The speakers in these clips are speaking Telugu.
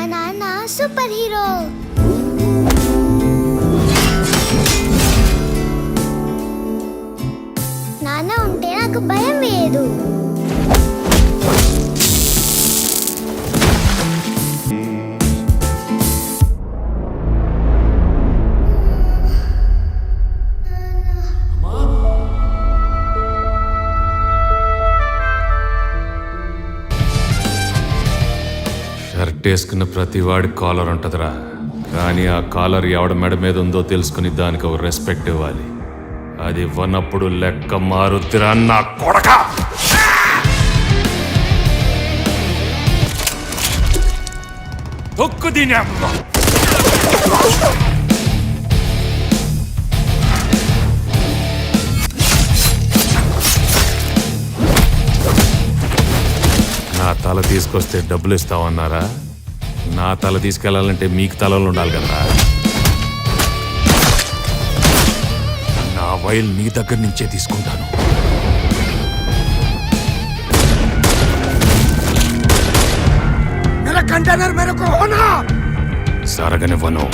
మా నాన్న సూపర్ హీరో. నాన్న ఉంటే నాకు భయం వేయదు. షర్ట్ వేసుకున్న ప్రతి వాడి కాలర్ ఉంటుందిరా, కానీ ఆ కాలర్ ఎవడ మెడ మీద ఉందో తెలుసుకుని దానికి ఒక రెస్పెక్ట్ ఇవ్వాలి. అది ఇవ్వనప్పుడు లెక్క మారుద్దిరా నా కొడక. తొక్కు దీని అమ్మ. నా తల తీసుకొస్తే డబ్బులు ఇస్తావన్నారా? నా తల తీసుకెళ్లాలంటే మీకు తలలు ఉండాలి కదరా. నా వైల్ నీ దగ్గర నుంచే తీసుకుంటాను. కంటైనర్ మేరకు సరగనివ్వను.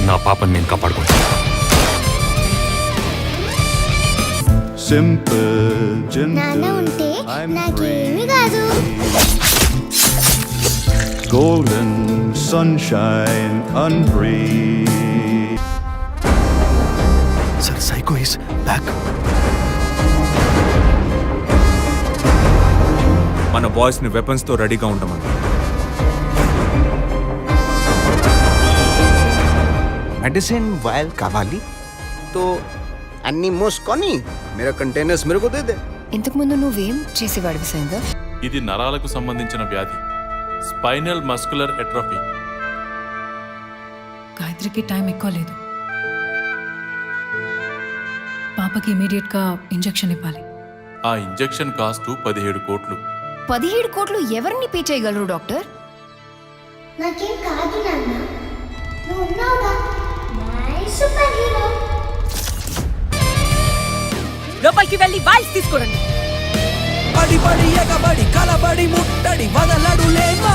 నా పాపని నేను కాపాడుకుంటా. నాన్న ఉంటే నాకేమీ కాదు. Golden sunshine unbreathed. Sir, Psycho is back. మన బాయ్స్ ని వెపన్స్ తో రెడీగా ఉండమని. మెడిసిన్ వాయిల్ కావాలి తో అన్ని మోసుకొని मेरा कंटेनर्स मेरे को दे दे. ఇంతకు ముందు నువ్వేం చేసేవాడివి సైందర్? ఇది నరాలకు సంబంధించిన వ్యాధి, స్పైనల్ మస్కులర్ ఎట్రోఫీ. గాయత్రికి టైం ఎక్కువ లేదు. పాపకి ఇమీడియట్ గా ఇంజెక్షన్ ఇవ్వాలి. ఆ ఇంజెక్షన్ కాస్ట్ 17 కోట్లు. 17 కోట్లు ఎవరిని పే చేయగలరు డాక్టర్? నాకేం కాదు నాన్న, నువ్వు ఉన్నావుగా, మై సూపర్ హీరో. లోపలికి వెళ్ళి వాయిస్ తీసుకోండి. పడి పడి ఎగబడి కలబడి ముట్టడి వదలడులేమా,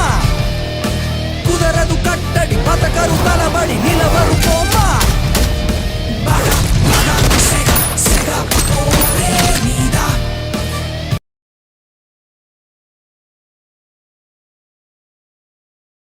కుదరదు కట్టడి బతకరు తలబడి నిలవరు